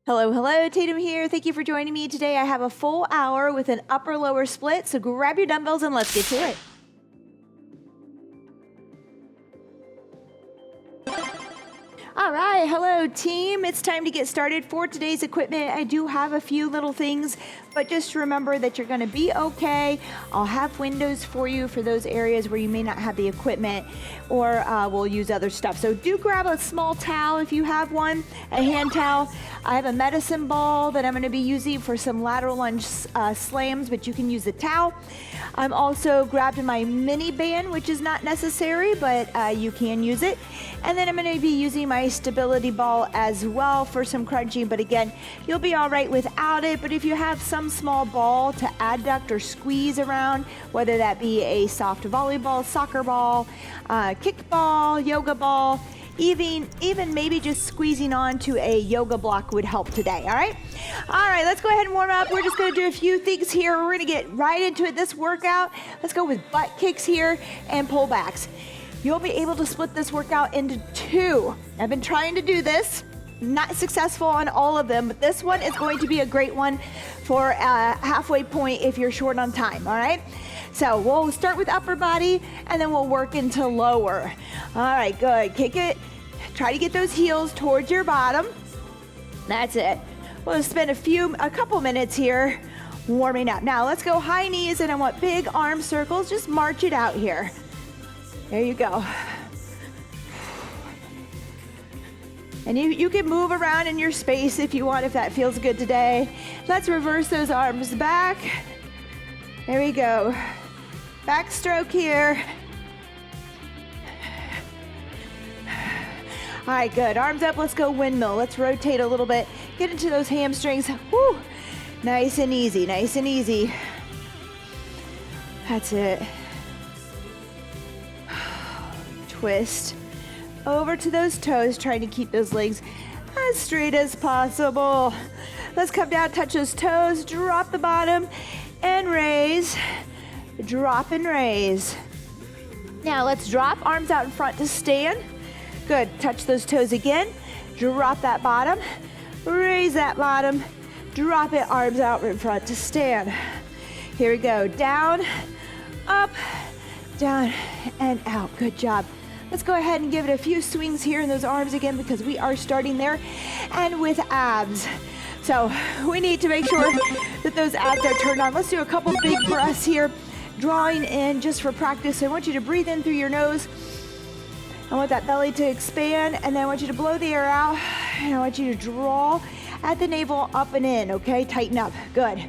Hello, hello, Tatum here. Thank you for joining me today. I have a full hour with an upper-lower split, so grab your dumbbells and let's get to it. All right, hello team. It's time to get started for today's equipment. I do have a few little things, but just remember that you're gonna be okay. I'll have windows for you for those areas where you may not have the equipment, or we'll use other stuff. So do grab a small towel if you have one, a hand towel. I have a medicine ball that I'm gonna be using for some lateral lunge slams, but you can use the towel. I'm also grabbed my mini band, which is not necessary, but you can use it. And then I'm gonna be using my stability ball as well for some crunching, but again, you'll be all right without it. But if you have some small ball to adduct or squeeze around, whether that be a soft volleyball, soccer ball, kickball, yoga ball, even maybe just squeezing onto a yoga block would help today, all right? All right, let's go ahead and warm up. We're just gonna do a few things here. We're gonna get right into it, this workout. Let's go with butt kicks here and pullbacks. You'll be able to split this workout into two. I've been trying to do this, not successful on all of them, but this one is going to be a great one for a halfway point if you're short on time, all right? So we'll start with upper body and then we'll work into lower. All right, good, kick it. Try to get those heels towards your bottom. That's it. We'll spend a couple minutes here warming up. Now let's go high knees, and I want big arm circles. Just march it out here. There you go. And you can move around in your space if you want, if that feels good today. Let's reverse those arms back. There we go. Backstroke here. All right, good. Arms up, let's go windmill. Let's rotate a little bit. Get into those hamstrings. Woo. Nice and easy, nice and easy. That's it. Twist over to those toes, trying to keep those legs as straight as possible. Let's come down, touch those toes, drop the bottom, and raise. Drop and raise. Now let's drop, arms out in front to stand. Good, touch those toes again. Drop that bottom, raise that bottom, drop it, arms out in front to stand. Here we go, down, up, down, and out. Good job. Let's go ahead and give it a few swings here in those arms again, because we are starting there and with abs. So we need to make sure that those abs are turned on. Let's do a couple big breaths here, drawing in just for practice. So I want you to breathe in through your nose. I want that belly to expand, and then I want you to blow the air out, and I want you to draw at the navel, up and in, okay? Tighten up, good.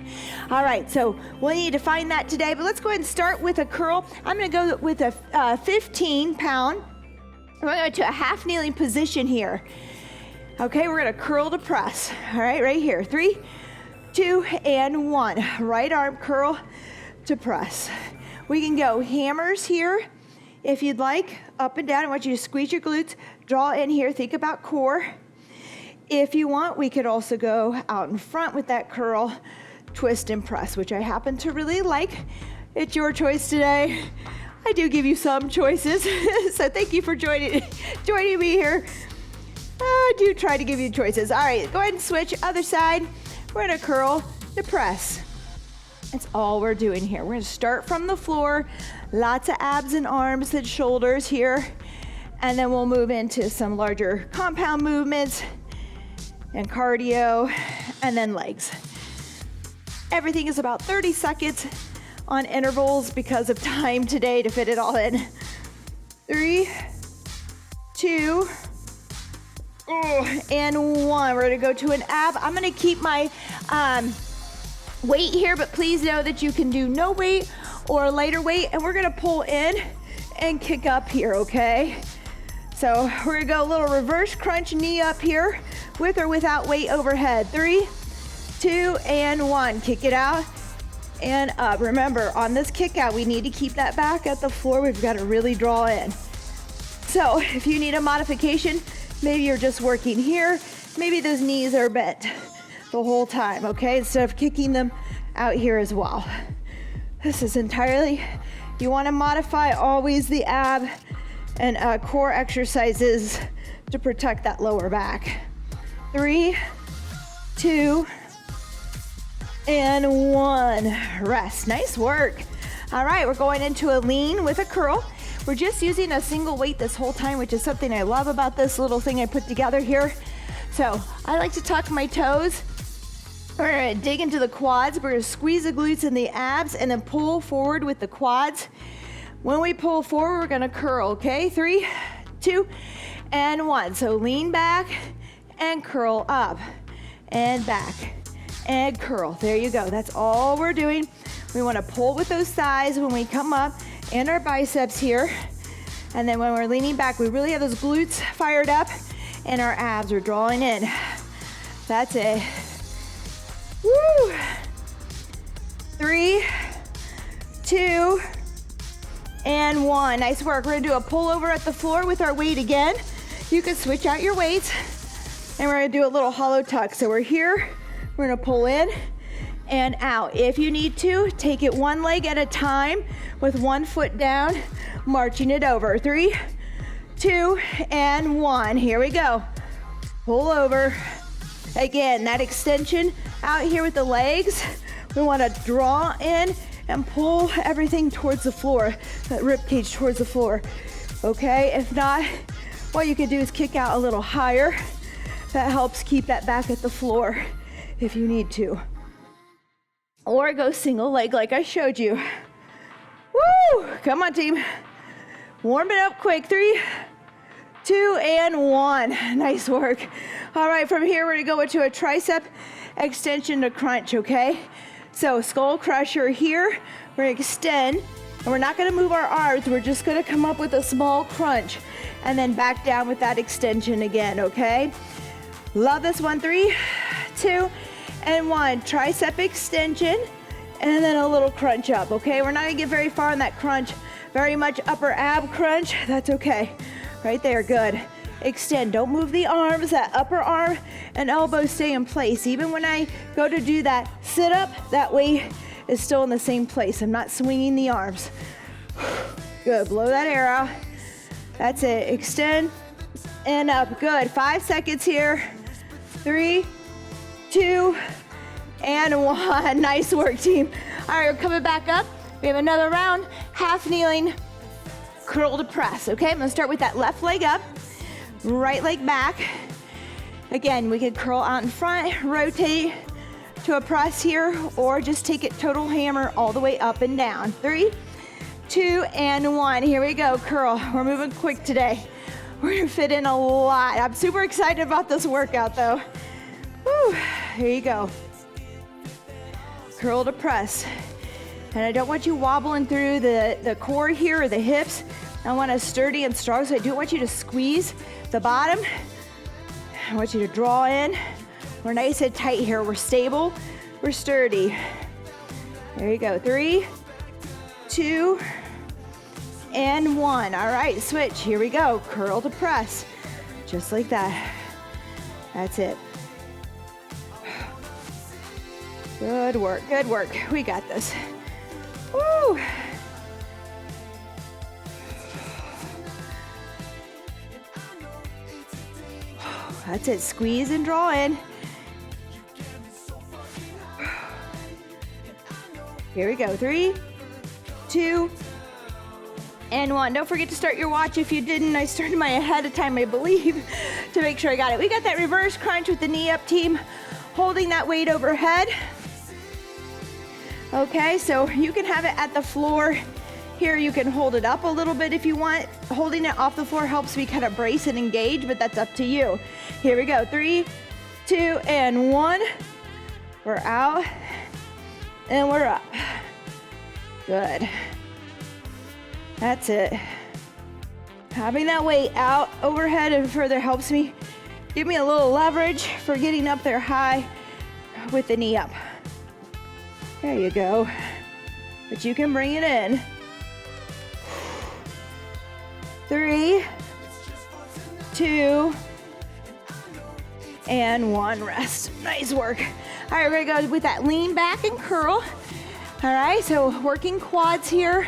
All right, so we'll need to find that today, but let's go ahead and start with a curl. I'm gonna go with a 15-pound. We're gonna go to a half kneeling position here. Okay, we're gonna curl to press. All right, right here. 3, 2, and 1. Right arm curl to press. We can go hammers here if you'd like, up and down. I want you to squeeze your glutes, draw in here, think about core. If you want, we could also go out in front with that curl, twist and press, which I happen to really like. It's your choice today. I do give you some choices, so thank you for joining me here. I do try to give you choices. All right, go ahead and switch, other side. We're gonna curl to press. That's all we're doing here. We're gonna start from the floor, lots of abs and arms and shoulders here, and then we'll move into some larger compound movements and cardio, and then legs. Everything is about 30 seconds on intervals because of time today to fit it all in. 3, 2, and 1. We're gonna go to an ab. I'm gonna keep my weight here, but please know that you can do no weight or lighter weight, and we're gonna pull in and kick up here, okay? So we're gonna go a little reverse crunch, knee up here, with or without weight overhead. 3, 2, and 1. Kick it out and up. Remember, on this kick out, we need to keep that back at the floor. We've got to really draw in. So if you need a modification, maybe you're just working here, maybe those knees are bent the whole time, okay? Instead of kicking them out here as well. This is entirely, you want to modify always the ab and core exercises to protect that lower back. 3, 2, and 1. Rest. Nice work. All right, we're going into a lean with a curl. We're just using a single weight this whole time, which is something I love about this little thing I put together here. So I like to tuck my toes. We're gonna dig into the quads. We're gonna squeeze the glutes and the abs and then pull forward with the quads. When we pull forward, we're gonna curl, okay? 3, 2, and 1. So lean back and curl up and back and curl. There you go. That's all we're doing. We wanna pull with those thighs when we come up and our biceps here. And then when we're leaning back, we really have those glutes fired up and our abs are drawing in. That's it. Woo! 3, 2, and 1. Nice work. We're gonna do a pull over at the floor with our weight again. You can switch out your weights. And we're gonna do a little hollow tuck. So we're here, we're gonna pull in and out. If you need to, take it one leg at a time with one foot down, marching it over. 3, 2, and 1. Here we go. Pull over. Again, that extension out here with the legs. We want to draw in and pull everything towards the floor, that rib cage towards the floor. Okay, if not, what you can do is kick out a little higher. That helps keep that back at the floor if you need to. Or go single leg like I showed you. Woo! Come on, team. Warm it up quick. 3, 2, and 1. Nice work. All right, from here, we're gonna go into a tricep extension to crunch, okay? So skull crusher here, we're gonna extend, and we're not gonna move our arms, we're just gonna come up with a small crunch, and then back down with that extension again, okay? Love this one. 3, 2, and 1. Tricep extension, and then a little crunch up, okay? We're not gonna get very far on that crunch, very much upper ab crunch, that's okay. Right there, good. Extend, don't move the arms, that upper arm and elbow stay in place. Even when I go to do that sit up, that weight is still in the same place. I'm not swinging the arms. Good, blow that air out. That's it, extend and up, good. 5 seconds here. 3, 2, and 1. Nice work, team. All right, we're coming back up. We have another round, half kneeling, curl to press, okay? I'm gonna start with that left leg up, right leg back. Again, we can curl out in front, rotate to a press here, or just take it total hammer all the way up and down. 3, 2, and 1. Here we go, curl. We're moving quick today. We're gonna fit in a lot. I'm super excited about this workout though. Woo, here you go. Curl to press. And I don't want you wobbling through the core here or the hips. I want us sturdy and strong, so I do want you to squeeze the bottom. I want you to draw in. We're nice and tight here. We're stable, we're sturdy. There you go. 3, 2, and 1. All right, switch. Here we go. Curl to press. Just like that. That's it. Good work, good work. We got this. Woo! That's it, squeeze and draw in. Here we go, 3, 2, and 1. Don't forget to start your watch if you didn't. I started mine ahead of time, I believe, to make sure I got it. We got that reverse crunch with the knee up, team, holding that weight overhead. Okay, so you can have it at the floor. Here you can hold it up a little bit if you want. Holding it off the floor helps me kind of brace and engage, but that's up to you. Here we go, 3, 2, and 1. We're out, and we're up. Good. That's it. Having that weight out overhead and further helps me give me a little leverage for getting up there high with the knee up. There you go. But you can bring it in. 3, 2, and 1. Rest. Nice work. All right, we're gonna go with that lean back and curl. All right, so working quads here,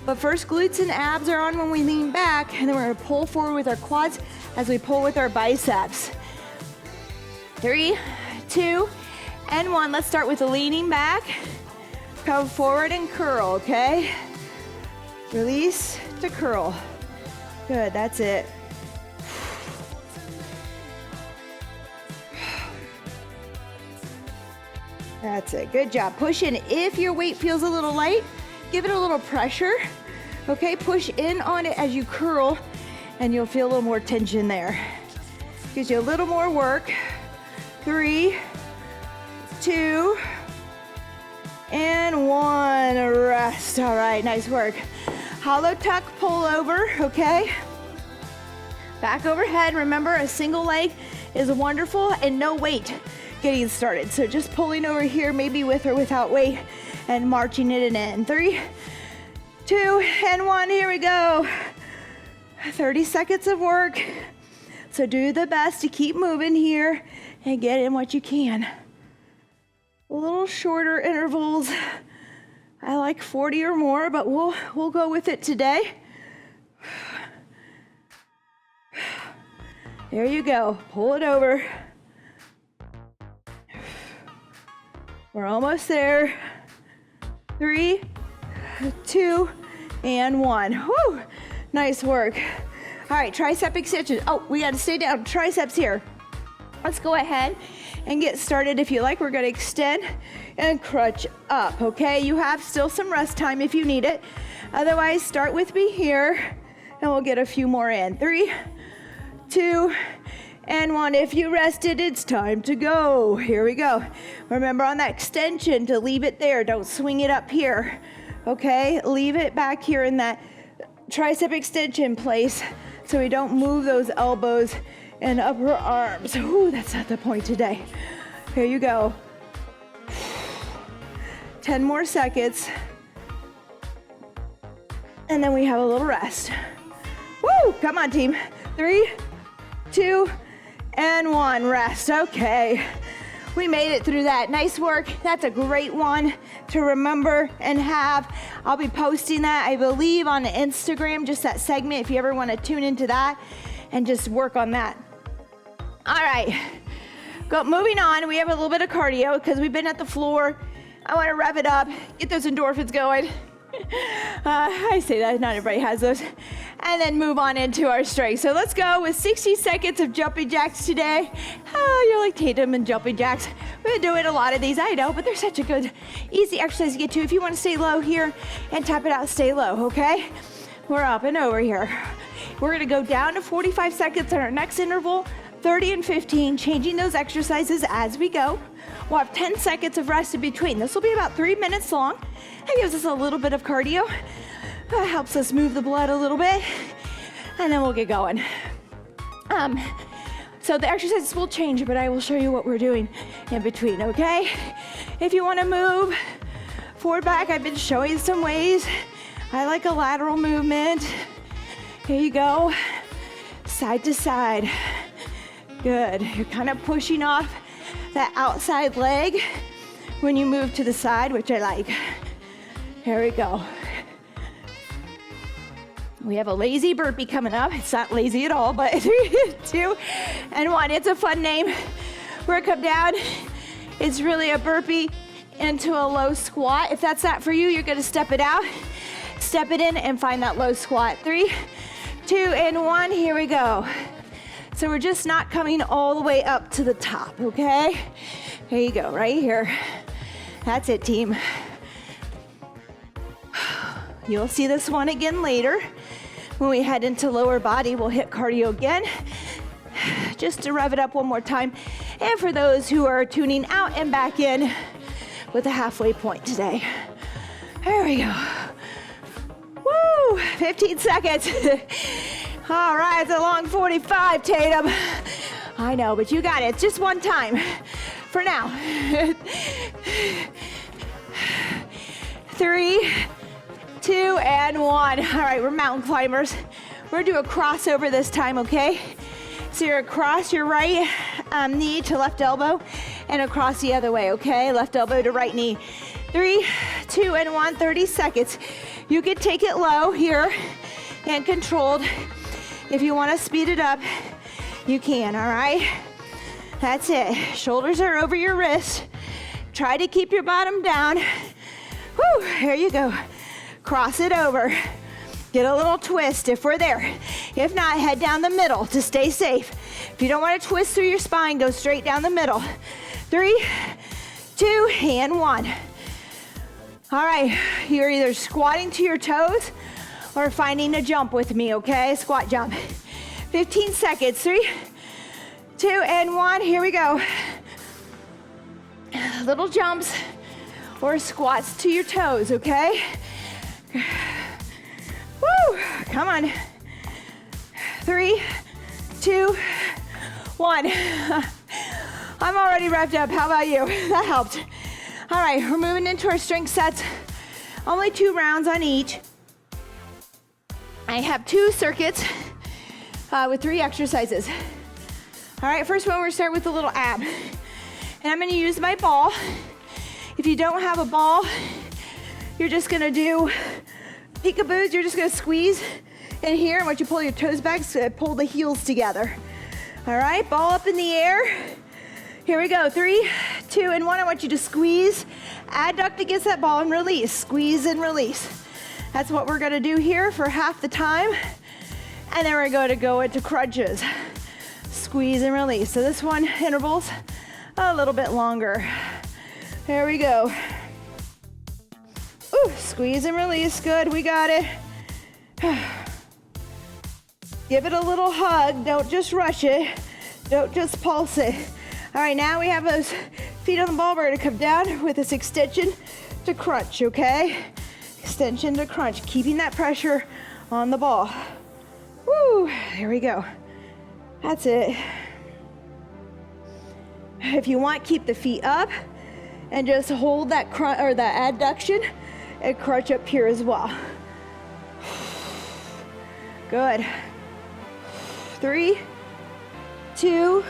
but first glutes and abs are on when we lean back, and then we're gonna pull forward with our quads as we pull with our biceps. 3, 2, and 1. Let's start with the leaning back. Come forward and curl, okay? Release to curl. Good, that's it. That's it, good job. Push in. If your weight feels a little light, give it a little pressure. Okay, push in on it as you curl, and you'll feel a little more tension there. Gives you a little more work. 3, 2, and 1. Rest. All right, nice work. Hollow tuck, pull over, okay? Back overhead. Remember, a single leg is wonderful and no weight getting started. So just pulling over here, maybe with or without weight, and marching it in. 3, 2, and 1. Here we go. 30 seconds of work. So do the best to keep moving here and get in what you can. A little shorter intervals. I like 40 or more, but we'll go with it today. There you go. Pull it over. We're almost there. 3, 2, and 1. Whew. Nice work. All right, tricep extension. Oh, we got to stay down. Triceps here. Let's go ahead and get started. If you like, we're going to extend and crunch up, okay? You have still some rest time if you need it. Otherwise, start with me here, and we'll get a few more in. 3, 2, and 1. If you rested, it's time to go. Here we go. Remember on that extension to leave it there. Don't swing it up here, okay? Leave it back here in that tricep extension place so we don't move those elbows and upper arms. Ooh, that's not the point today. Here you go. 10 more seconds. And then we have a little rest. Woo! Come on, team. 3, 2, and 1. Rest. Okay. We made it through that. Nice work. That's a great one to remember and have. I'll be posting that, I believe, on Instagram, just that segment, if you ever want to tune into that and just work on that. All right. Moving on. We have a little bit of cardio because we've been at the floor. I want to rev it up, get those endorphins going. I say that, not everybody has those. And then move on into our strength. So let's go with 60 seconds of jumping jacks today. Oh, you're like Tatum and jumping jacks. We've been doing a lot of these, I know, but they're such a good, easy exercise to get to. If you want to stay low here and tap it out, stay low, okay? We're up and over here. We're going to go down to 45 seconds on our next interval, 30 and 15, changing those exercises as we go. We'll have 10 seconds of rest in between. This will be about 3 minutes long. That gives us a little bit of cardio. That helps us move the blood a little bit. And then we'll get going. So the exercises will change, but I will show you what we're doing in between, okay? If you want to move forward, back, I've been showing some ways. I like a lateral movement. Here you go. Side to side. Good. You're kind of pushing off that outside leg when you move to the side, which I like. Here we go. We have a lazy burpee coming up. It's not lazy at all, but 3, 2, and 1. It's a fun name. We're gonna come down. It's really a burpee into a low squat. If that's not for you, you're gonna step it out, step it in, and find that low squat. 3, 2, and 1. Here we go. So we're just not coming all the way up to the top, okay? Here you go, right here. That's it, team. You'll see this one again later. When we head into lower body, we'll hit cardio again, just to rev it up one more time. And for those who are tuning out and back in with a halfway point today. There we go. Woo, 15 seconds. All right, it's a long 45, Tatum. I know, but you got it. It's just one time for now. 3, 2, and 1. All right, we're mountain climbers. We're gonna do a crossover this time, okay? So you're across your right knee to left elbow and across the other way, okay? Left elbow to right knee. 3, 2, and 1, 30 seconds. You can take it low here and controlled. If you want to speed it up, you can, all right? That's it. Shoulders are over your wrist. Try to keep your bottom down. Woo, here you go. Cross it over. Get a little twist if we're there. If not, head down the middle to stay safe. If you don't want to twist through your spine, go straight down the middle. 3, 2, and 1. All right, you're either squatting to your toes or finding a jump with me, okay? Squat jump. 15 seconds. 3, 2, and 1. Here we go. Little jumps or squats to your toes, okay? Woo! Come on. 3, 2, 1. I'm already revved up. How about you? That helped. All right, we're moving into our strength sets. Only 2 rounds on each. I have 2 circuits with 3 exercises. All right, first one, we're gonna start with a little ab. And I'm gonna use my ball. If you don't have a ball, you're just gonna do peekaboos. You're just gonna squeeze in here, and once you pull your toes back, pull the heels together. All right, ball up in the air. Here we go, 3, 2, and 1. I want you to squeeze, adduct against that ball and release. Squeeze and release. That's what we're gonna do here for half the time. And then we're gonna go into crunches. Squeeze and release. So this one, intervals, a little bit longer. There we go. Ooh, squeeze and release, good, we got it. Give it a little hug, don't just rush it. Don't just pulse it. All right, now we have those feet on the ball. We're gonna come down with this extension to crunch, okay? Extension to crunch, keeping that pressure on the ball. Woo, there we go. That's it. If you want, keep the feet up and just hold that crunch or that adduction and crunch up here as well. Good. 3, 2,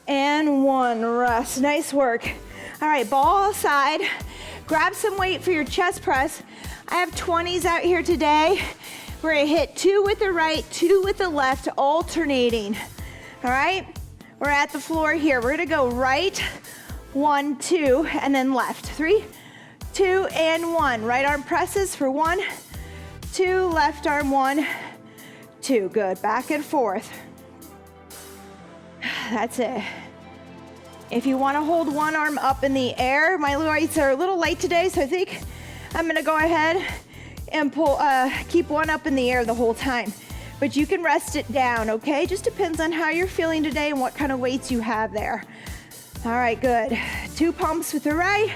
and 1. Rest. Nice work. All right, ball aside. Grab some weight for your chest press. I have 20s out here today. We're gonna hit 2 with the right, 2 with the left, alternating. All right? We're at the floor here. We're gonna go right, 1, 2, and then left. 3, 2, and 1. Right arm presses for 1, 2, left arm 1, 2. Good. Back and forth. That's it. If you want to hold one arm up in the air, my weights are a little light today, so I think I'm going to go ahead and keep one up in the air the whole time. But you can rest it down, okay? Just depends on how you're feeling today and what kind of weights you have there. All right, good. 2 pumps with the right,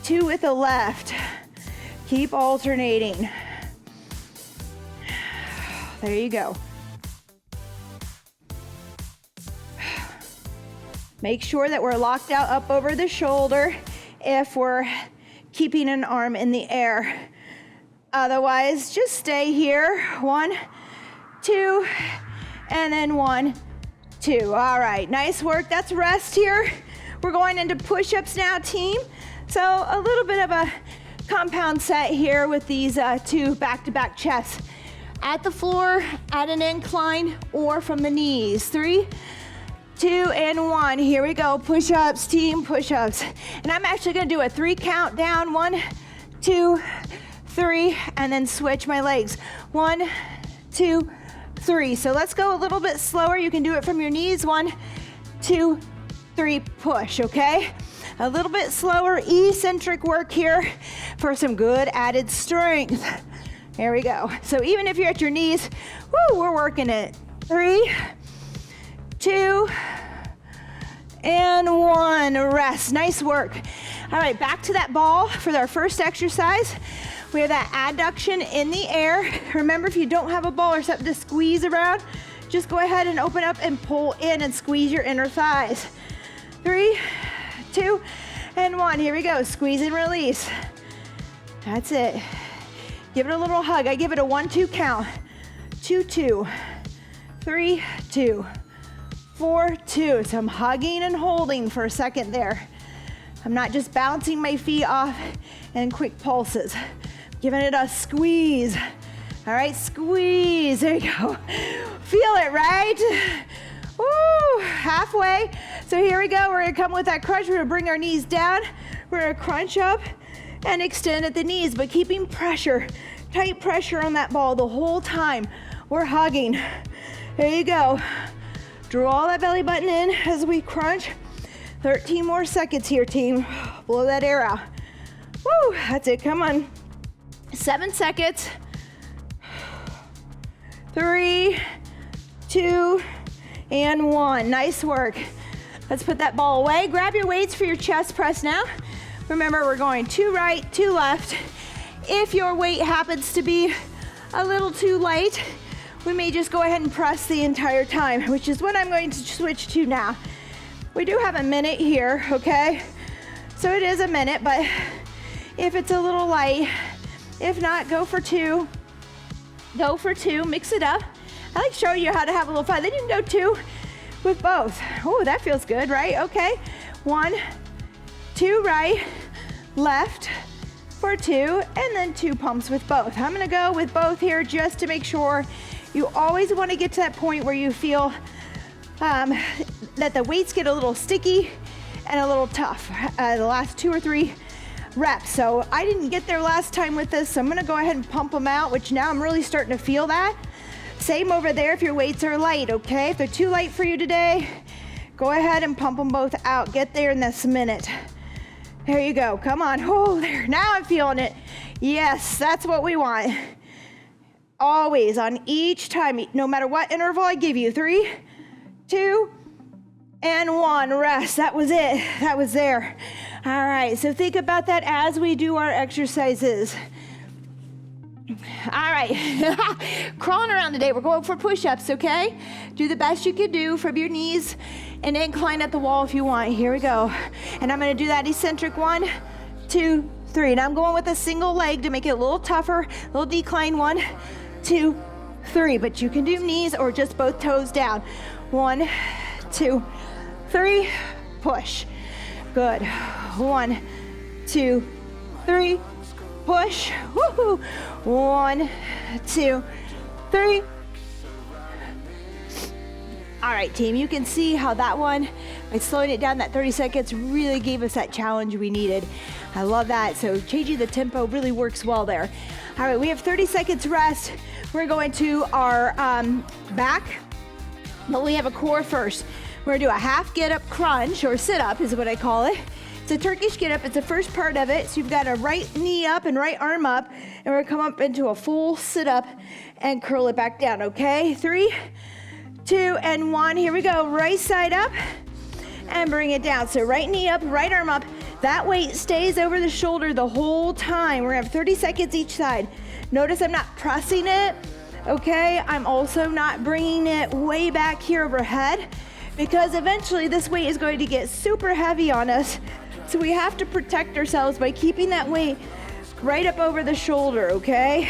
2 with the left. Keep alternating. There you go. Make sure that we're locked out up over the shoulder if we're keeping an arm in the air. Otherwise, just stay here. 1, 2, and then 1, 2. All right, nice work. That's rest here. We're going into push-ups now, team. So a little bit of a compound set here with these 2 back-to-back chests. At the floor, at an incline, or from the knees. 3, 2, and 1. Here we go. Push-ups, team, push-ups. And I'm actually gonna do a 3 count down. 1, 2, 3, and then switch my legs. 1, 2, 3. So let's go a little bit slower. You can do it from your knees. 1, 2, 3, push, okay? A little bit slower, eccentric work here for some good added strength. There we go. So even if you're at your knees, woo, we're working it. 3, 2, and 1. Rest. Nice work. All right, back to that ball for our first exercise. We have that adduction in the air. Remember, if you don't have a ball or something to squeeze around, just go ahead and open up and pull in and squeeze your inner thighs. 3, 2, and 1. Here we go. Squeeze and release. That's it. Give it a little hug. I give it a 1, 2 count. 2, 2, 3, 2, 4, 2. So I'm hugging and holding for a second there. I'm not just bouncing my feet off and quick pulses. Giving it a squeeze. All right, squeeze. There you go. Feel it, right? Woo, halfway. So here we go. We're gonna come with that crunch. We're gonna bring our knees down. We're gonna crunch up and extend at the knees, but keeping pressure, tight pressure on that ball the whole time. We're hugging. There you go. Draw that belly button in as we crunch. 13 more seconds here, team. Blow that air out. Woo, that's it, come on. 7 seconds. 3, 2, and 1. Nice work. Let's put that ball away. Grab your weights for your chest press now. Remember, we're going 2 right, 2 left. If your weight happens to be a little too light, we may just go ahead and press the entire time, which is what I'm going to switch to now. We do have a minute here, okay? So it is a minute, but if it's a little light, if not, go for 2. Go for 2, mix it up. I like showing you how to have a little fun. Then you can go 2 with both. Oh, that feels good, right? Okay, 1, 2 right, left for 2, and then 2 pumps with both. I'm gonna go with both here just to make sure. You always wanna get to that point where you feel that the weights get a little sticky and a little tough the last 2 or 3 reps. So I didn't get there last time with this, so I'm gonna go ahead and pump them out, which now I'm really starting to feel that. Same over there if your weights are light, okay? If they're too light for you today, go ahead and pump them both out. Get there in this minute. There you go, come on. Oh, there, now I'm feeling it. Yes, that's what we want. Always, on each time, no matter what interval I give you. 3, 2, and 1, rest. That was it, that was there. All right, so think about that as we do our exercises. All right, crawling around today. We're going for push-ups, okay? Do the best you can do from your knees and incline at the wall if you want. Here we go. And I'm gonna do that eccentric 1, 2, 3. And I'm going with a single leg to make it a little tougher, a little decline. 1, 2, 3. But you can do knees or just both toes down. 1, 2, 3, push. Good. 1, 2, 3, push. Woohoo. 1, 2, 3. All right, team, you can see how that one, by slowing it down that 30 seconds, really gave us that challenge we needed. I love that. So changing the tempo really works well there. All right, we have 30 seconds rest. We're going to our back, but we have a core first. We're gonna do a half get up crunch, or sit up is what I call it. It's a Turkish get up, it's the first part of it. So you've got a right knee up and right arm up, and we're gonna come up into a full sit up and curl it back down, okay? 3, 2, and 1, here we go. Right side up and bring it down. So right knee up, right arm up. That weight stays over the shoulder the whole time. We're gonna have 30 seconds each side. Notice I'm not pressing it, okay? I'm also not bringing it way back here overhead, because eventually this weight is going to get super heavy on us. So we have to protect ourselves by keeping that weight right up over the shoulder, okay?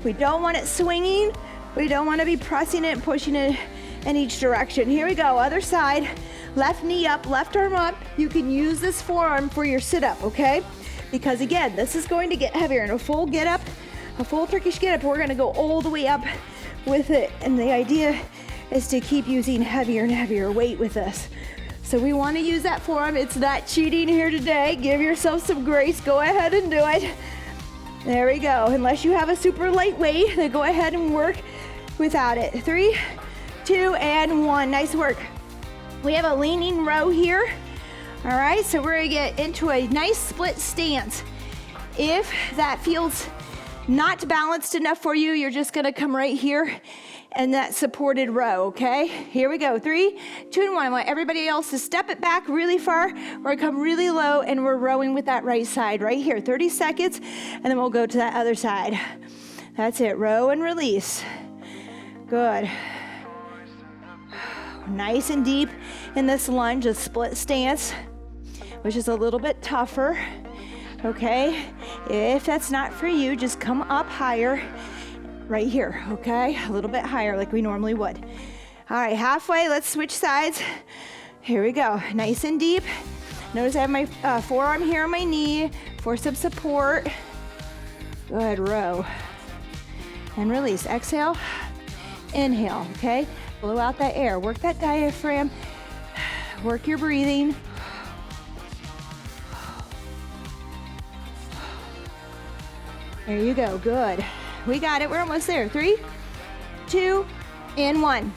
We don't want it swinging. We don't want to be pressing it and pushing it in each direction. Here we go, other side. Left knee up, left arm up. You can use this forearm for your sit-up, okay? Because again, this is going to get heavier. In a full get-up, a full Turkish get-up, we're gonna go all the way up with it. And the idea is to keep using heavier and heavier weight with this. So we want to use that forearm. It's not cheating here today. Give yourself some grace. Go ahead and do it. There we go. Unless you have a super light weight, then go ahead and work without it. 3, 2, and 1. Nice work. We have a leaning row here. All right, so we're gonna get into a nice split stance. If that feels not balanced enough for you, you're just gonna come right here and that supported row, okay? Here we go, 3, 2, and 1. I want everybody else to step it back really far. We're gonna come really low, and we're rowing with that right side right here. 30 seconds, and then we'll go to that other side. That's it, row and release. Good. Nice and deep in this lunge, a split stance, which is a little bit tougher, okay? If that's not for you, just come up higher. Right here, okay? A little bit higher like we normally would. All right, halfway, let's switch sides. Here we go, nice and deep. Notice I have my forearm here on my knee for some support. Good, row. And release, exhale, inhale, okay? Blow out that air. Work that diaphragm. Work your breathing. There you go. Good. We got it. We're almost there. 3, 2, and 1.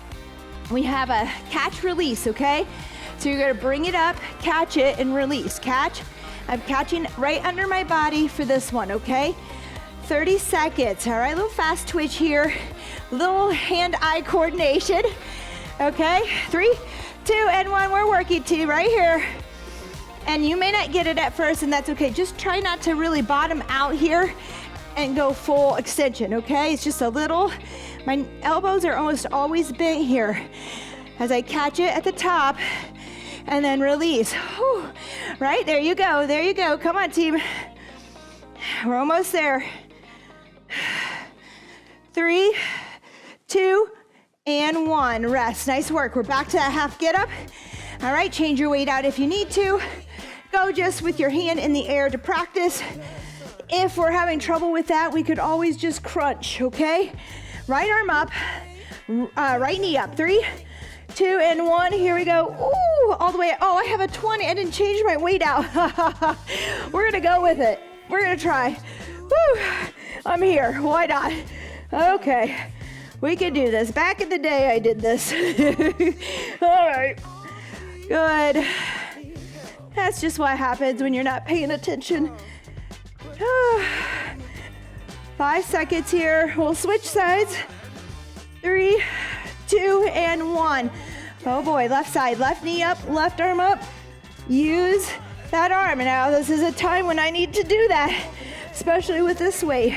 We have a catch release, okay? So you're gonna bring it up, catch it, and release. Catch. I'm catching right under my body for this one, okay? 30 seconds. All right, little fast twitch here. Little hand-eye coordination. Okay, 3, 2, and 1. We're working to right here. And you may not get it at first, and that's okay. Just try not to really bottom out here and go full extension, okay? It's just a little. My elbows are almost always bent here as I catch it at the top and then release. Whew. Right, there you go, there you go. Come on, team. We're almost there. 3, 2, and 1. Rest. Nice work. We're back to that half get up. All right, change your weight out if you need to. Go just with your hand in the air to practice. If we're having trouble with that, we could always just crunch, okay? Right arm up, right knee up. 3, 2, and 1. Here we go. Ooh, all the way up. Oh, I have a 20. I didn't change my weight out. We're gonna go with it. We're gonna try. Woo, I'm here. Why not? Okay, we can do this. Back in the day, I did this. All right, good. That's just what happens when you're not paying attention. 5 seconds here. We'll switch sides. 3, 2, and 1. Oh boy, left side, left knee up, left arm up. Use that arm. Now this is a time when I need to do that, especially with this weight.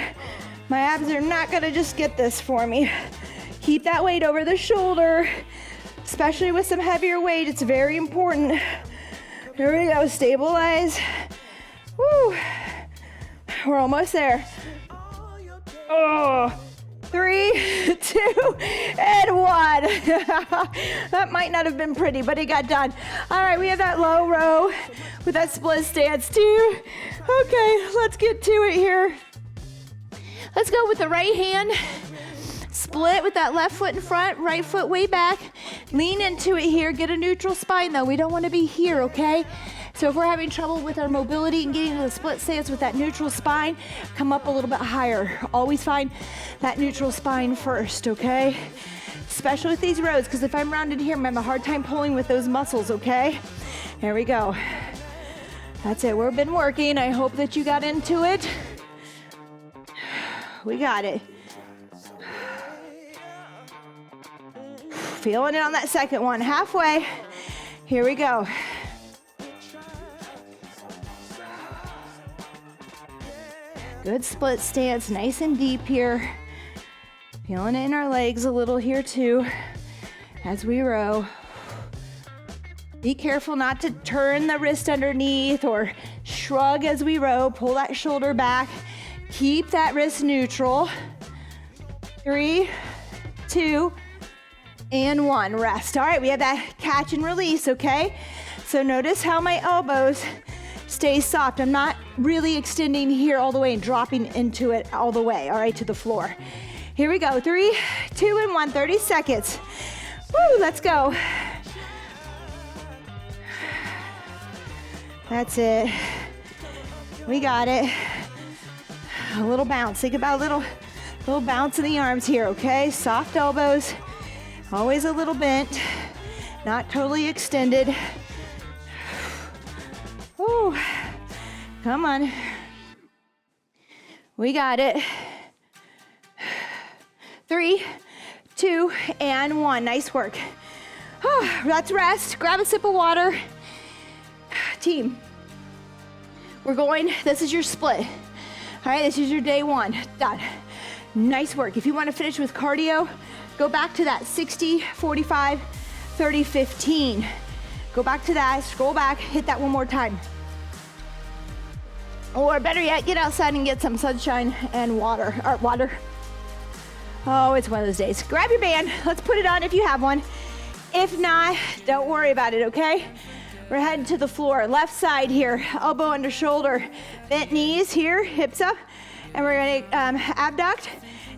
My abs are not gonna just get this for me. Keep that weight over the shoulder, especially with some heavier weight. It's very important. Here we go, stabilize. Woo. We're almost there. Oh, 3, 2, and 1. That might not have been pretty, but it got done. All right, we have that low row with that split stance too. Okay, let's get to it here. Let's go with the right hand. Split with that left foot in front, right foot way back. Lean into it here. Get a neutral spine though. We don't want to be here, okay? So if we're having trouble with our mobility and getting to the split stance with that neutral spine, come up a little bit higher. Always find that neutral spine first, okay? Especially with these rows, because if I'm rounded here, I'm having a hard time pulling with those muscles, okay? Here we go. That's it. We've been working. I hope that you got into it. We got it. Feeling it on that second one. Halfway. Here we go. Good split stance, nice and deep here. Feeling it in our legs a little here too as we row. Be careful not to turn the wrist underneath or shrug as we row. Pull that shoulder back. Keep that wrist neutral. 3, 2, and 1. Rest. All right, we have that catch and release, okay? So notice how my elbows stay soft. I'm not really extending here all the way and dropping into it all the way, all right, to the floor. Here we go. 3, 2, and 1. 30 seconds. Woo, let's go. That's it. We got it. A little bounce. Think about a little bounce in the arms here, okay? Soft elbows. Always a little bent. Not totally extended. Ooh. Come on. We got it. 3, 2, and 1. Nice work. Let's rest. Grab a sip of water. Team, we're going, this is your split. All right, this is your day 1. Done. Nice work. If you want to finish with cardio, go back to that 60, 45, 30, 15. Go back to that, scroll back, hit that one more time. Or better yet, get outside and get some sunshine and water. Oh, it's one of those days. Grab your band. Let's put it on if you have one. If not, don't worry about it, okay? We're heading to the floor. Left side here, elbow under shoulder. Bent knees here, hips up. And we're gonna abduct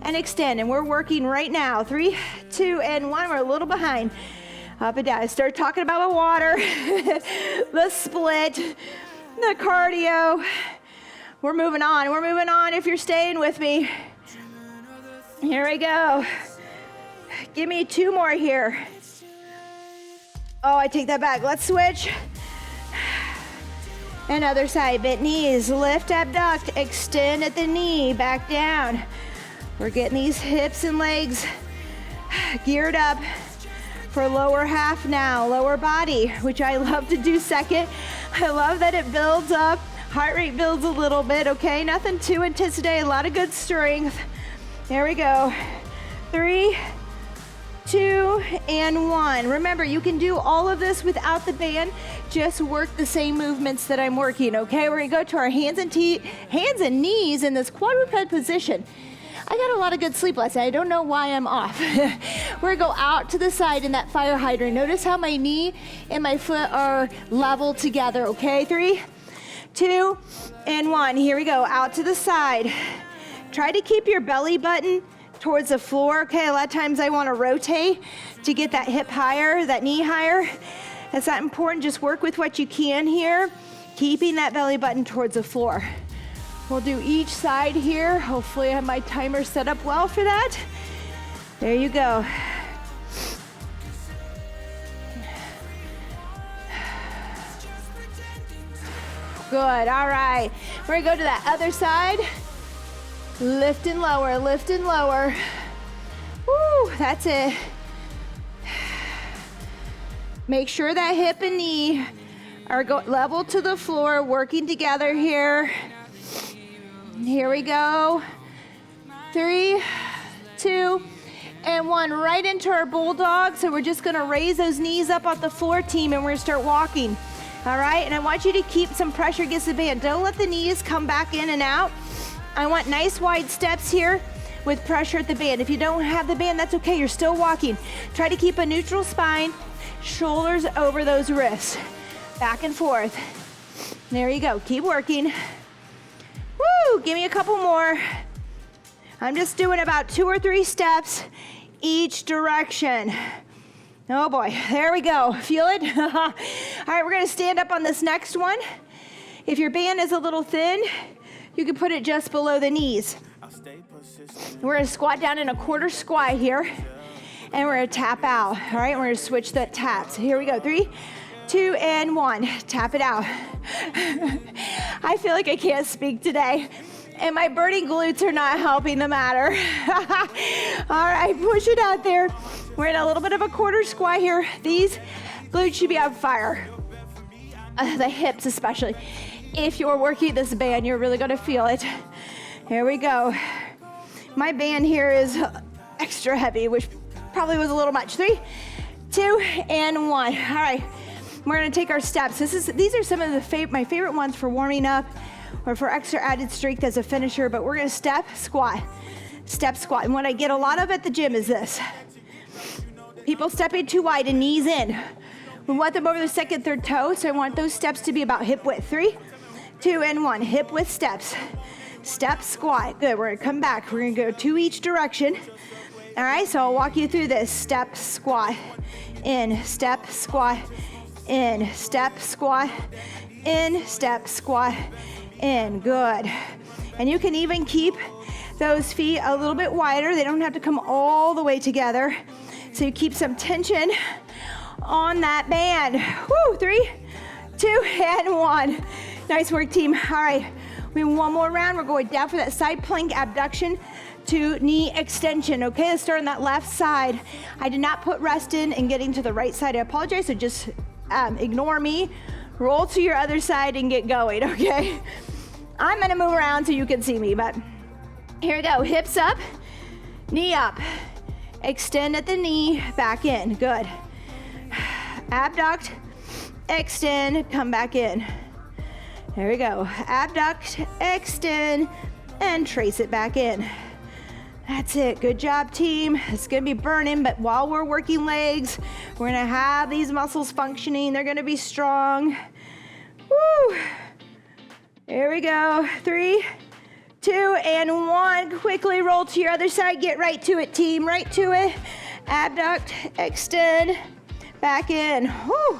and extend. And we're working right now. 3, 2, and 1. We're a little behind. Up and down. I start talking about the water, the split, the cardio. We're moving on. We're moving on if you're staying with me. Here we go. Give me 2 more here. Oh, I take that back. Let's switch. And other side. Bent knees. Lift, abduct. Extend at the knee. Back down. We're getting these hips and legs geared up for lower half now. Lower body, which I love to do second. I love that it builds up. Heart rate builds a little bit, okay? Nothing too intense today. A lot of good strength. There we go. 3, 2, and 1. Remember, you can do all of this without the band. Just work the same movements that I'm working, okay? We're gonna go to our hands and knees in this quadruped position. I got a lot of good sleep last night. I don't know why I'm off. We're gonna go out to the side in that fire hydrant. Notice how my knee and my foot are level together, okay? 3, 2, and 1. Here we go, out to the side. Try to keep your belly button towards the floor, okay? A lot of times I wanna rotate to get that hip higher, that knee higher. That's not important, just work with what you can here, keeping that belly button towards the floor. We'll do each side here. Hopefully I have my timer set up well for that. There you go. Good, all right. We're gonna go to that other side. Lift and lower, lift and lower. Woo, that's it. Make sure that hip and knee are level to the floor, working together here. Here we go. 3, 2, and 1. Right into our bulldog. So we're just gonna raise those knees up off the floor, team, and we're gonna start walking. All right, and I want you to keep some pressure against the band. Don't let the knees come back in and out. I want nice wide steps here with pressure at the band. If you don't have the band, that's okay, you're still walking. Try to keep a neutral spine, shoulders over those wrists. Back and forth. There you go, keep working. Woo, give me a couple more. I'm just doing about 2 or 3 steps each direction. Oh boy, there we go. Feel it? All right, we're gonna stand up on this next one. If your band is a little thin, you can put it just below the knees. We're gonna squat down in a quarter squat here, and we're gonna tap out. All right, we're gonna switch the taps. Here we go, 3, 2, and 1. Tap it out. I feel like I can't speak today, and my burning glutes are not helping the matter. All right, push it out there. We're in a little bit of a quarter squat here. These glutes should be on fire. The hips especially. If you're working this band, you're really gonna feel it. Here we go. My band here is extra heavy, which probably was a little much. 3, 2, and 1. All right, we're gonna take our steps. These are some of my favorite ones for warming up or for extra added strength as a finisher, but we're gonna step, squat. And what I get a lot of at the gym is this. People stepping too wide and knees in. We want them over the second, third toe, so I want those steps to be about hip width. 3, 2, and 1. Hip width steps. Step, squat. Good, we're gonna come back. We're gonna go 2 each direction. All right, so I'll walk you through this. Step, squat, in, step, squat, in, step, squat, in, step, squat, in. Good. And you can even keep those feet a little bit wider. They don't have to come all the way together. So you keep some tension on that band. Woo, 3, 2, and 1. Nice work, team. All right, we have one more round. We're going down for that side plank abduction to knee extension. Okay, let's start on that left side. I did not put rest in and getting to the right side. I apologize, so just ignore me. Roll to your other side and get going, okay? I'm gonna move around so you can see me, but here we go. Hips up, knee up. Extend at the knee, back in. Good. Abduct, extend, come back in. There we go. Abduct, extend, and trace it back in. That's it. Good job, team. It's gonna be burning, but while we're working legs, we're gonna have these muscles functioning. They're gonna be strong. Woo! Here we go. 3, 2 and 1. Quickly roll to your other side. Get right to it, team. Right to it. Abduct, extend, back in. Whew.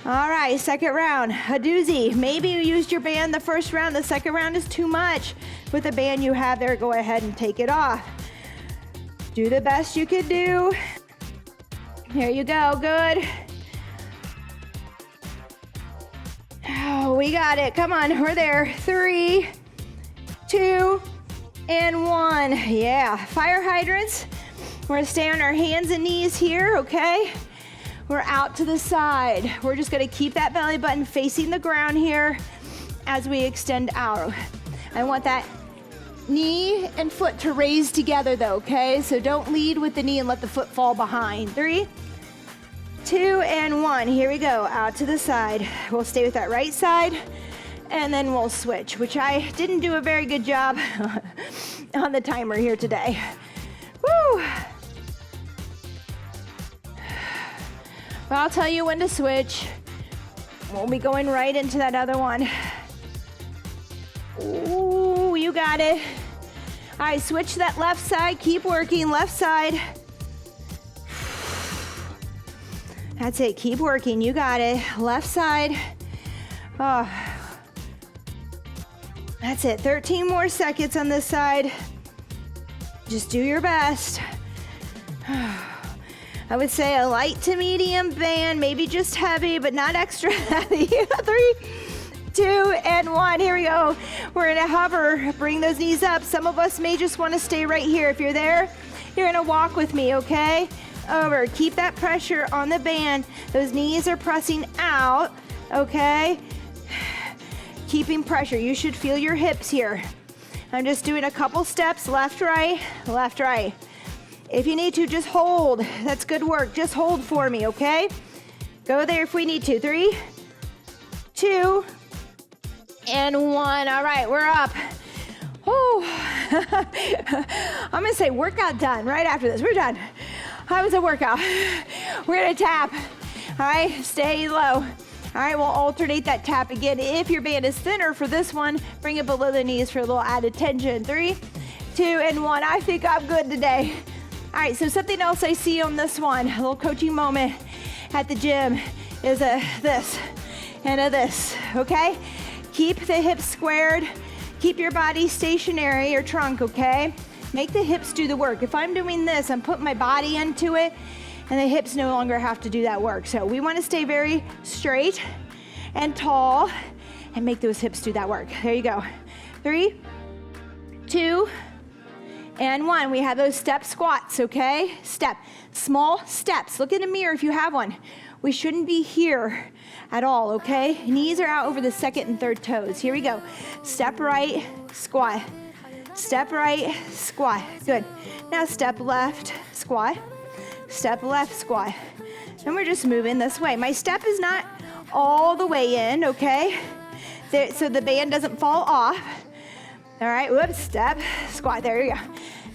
All right, second round, a doozy. Maybe you used your band the first round. The second round is too much. With the band you have there, go ahead and take it off. Do the best you can do. Here you go, good. Oh, we got it, come on, we're there. 3, 2, and 1. Yeah, fire hydrants. We're gonna stay on our hands and knees here, okay? We're out to the side. We're just gonna keep that belly button facing the ground here as we extend out. I want that knee and foot to raise together though, okay? So don't lead with the knee and let the foot fall behind. 3, 2, and 1. Here we go, out to the side. We'll stay with that right side and then we'll switch, which I didn't do a very good job on the timer here today. Woo! Well, I'll tell you when to switch. We'll be going right into that other one. Ooh, you got it. All right, switch to that left side. Keep working, left side. That's it, keep working, you got it. Left side. Oh. That's it, 13 more seconds on this side. Just do your best. I would say a light to medium band, maybe just heavy, but not extra heavy. 3, 2, and 1, here we go. We're gonna hover, bring those knees up. Some of us may just wanna stay right here. If you're there, you're gonna walk with me, okay? Over, keep that pressure on the band. Those knees are pressing out, okay? Keeping pressure, you should feel your hips here. I'm just doing a couple steps, left, right, left, right. If you need to, just hold. That's good work. Just hold for me, okay? Go there if we need to. 3, 2, and 1. All right, we're up. Oh, I'm gonna say workout done right after this. We're done. How was the workout? We're gonna tap. All right, stay low. All right, we'll alternate that tap again. If your band is thinner for this one, bring it below the knees for a little added tension. 3, 2, and 1. I think I'm good today. All right, so something else I see on this one, a little coaching moment at the gym, is a this and a this, okay? Keep the hips squared, keep your body stationary, your trunk, okay? Make the hips do the work. If I'm doing this, I'm putting my body into it, and the hips no longer have to do that work. So we wanna stay very straight and tall and make those hips do that work. There you go. 3, 2, and 1. We have those step squats, okay? Step, small steps. Look in the mirror if you have one. We shouldn't be here at all, okay? Knees are out over the second and third toes. Here we go. Step right, squat. Step right, squat. Good. Now step left, squat. Step left, squat. And we're just moving this way. My step is not all the way in, okay? So the band doesn't fall off. All right, whoops, step, squat, there you go.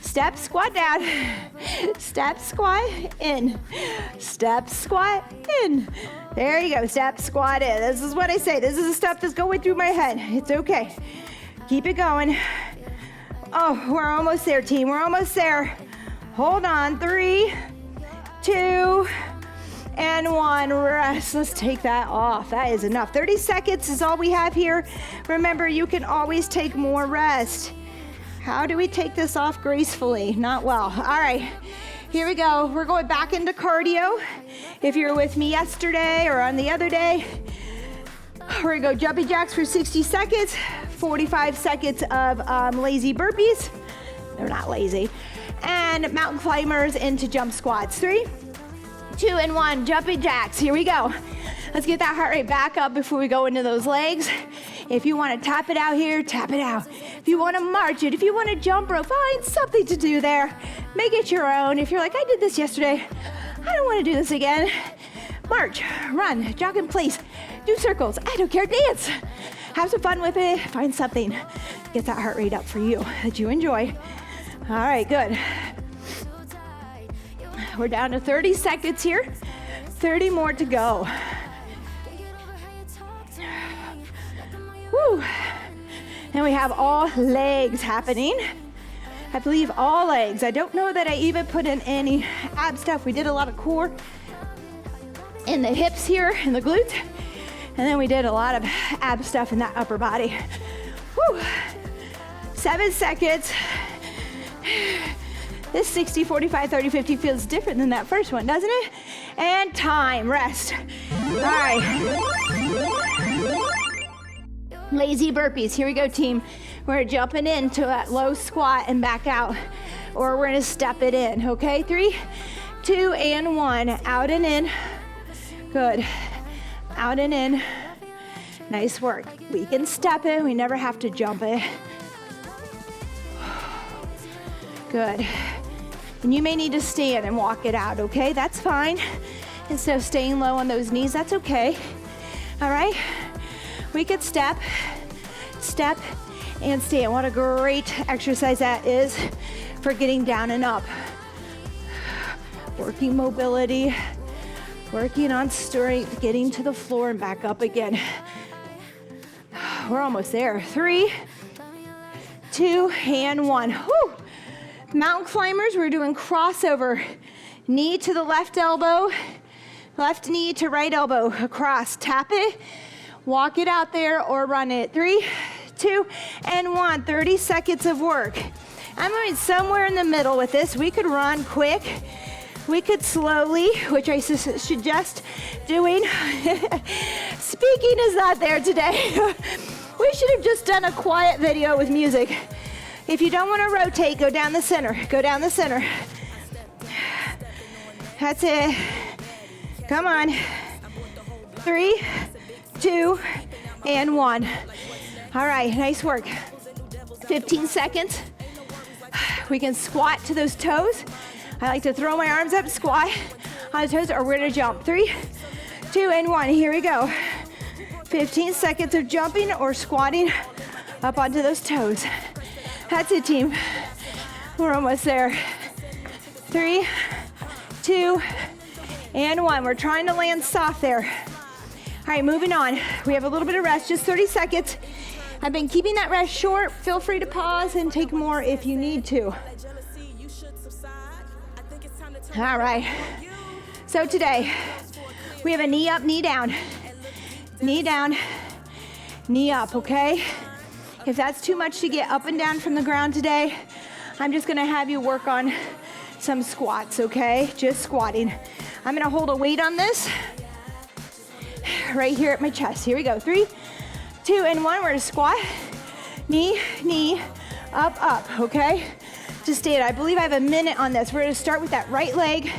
Step, squat down. Step, squat, in. Step, squat, in. There you go, step, squat, in. This is what I say. This is the stuff that's going through my head. It's okay. Keep it going. Oh, we're almost there, team. We're almost there. Hold on, 3, 2, and 1. Rest. Let's take that off. That is enough. 30 seconds is all we have here. Remember, you can always take more rest. How do we take this off gracefully? Not well. All right, here we go. We're going back into cardio. If you're with me yesterday or on the other day, we're gonna go jumping jacks for 60 seconds, 45 seconds of lazy burpees. They're not lazy. And mountain climbers into jump squats. 3, 2, and 1, jumping jacks. Here we go. Let's get that heart rate back up before we go into those legs. If you want to tap it out here, tap it out. If you want to march it, if you want to jump rope, find something to do there. Make it your own. If you're like, I did this yesterday, I don't want to do this again. March, run, jog in place, do circles, I don't care, dance. Have some fun with it, find something. Get that heart rate up for you that you enjoy. All right, good. We're down to 30 seconds here. 30 more to go. Woo. And we have all legs happening. I believe all legs. I don't know that I even put in any ab stuff. We did a lot of core in the hips here and the glutes. And then we did a lot of ab stuff in that upper body. Whew. 7 seconds. This 60, 45, 30, 50 feels different than that first one, doesn't it? And time, rest. All right. Lazy burpees, here we go, team. We're jumping into that low squat and back out, or we're gonna step it in, okay? 3, 2, and 1, out and in. Good, out and in. Nice work. We can step it, we never have to jump it. Good. And you may need to stand and walk it out, okay? That's fine. Instead of staying low on those knees, that's okay. All right? We could step, and stand. What a great exercise that is for getting down and up. Working mobility, working on strength, getting to the floor and back up again. We're almost there. 3, 2, and 1. Whew. Mountain climbers, we're doing crossover. Knee to the left elbow, left knee to right elbow, across. Tap it, walk it out there, or run it. 3, 2, and 1. 30 seconds of work. I'm going somewhere in the middle with this. We could run quick. We could slowly, which I suggest doing. Speaking is not there today. We should have just done a quiet video with music. If you don't want to rotate, go down the center. Go down the center. That's it. Come on. 3, 2, and 1. All right, nice work. 15 seconds. We can squat to those toes. I like to throw my arms up, squat on the toes, or we're gonna jump. 3, 2, and 1. Here we go. 15 seconds of jumping or squatting up onto those toes. That's it, team. We're almost there. 3, 2, and 1. We're trying to land soft there. All right, moving on. We have a little bit of rest, just 30 seconds. I've been keeping that rest short. Feel free to pause and take more if you need to. All right. So today, we have a knee up, knee down. Knee down, knee up, okay? If that's too much to get up and down from the ground today, I'm just gonna have you work on some squats, okay? Just squatting. I'm gonna hold a weight on this right here at my chest. Here we go. 3, 2, and 1. We're gonna squat, knee, knee, up, up, okay? Just stand. I believe I have a minute on this. We're gonna start with that right leg,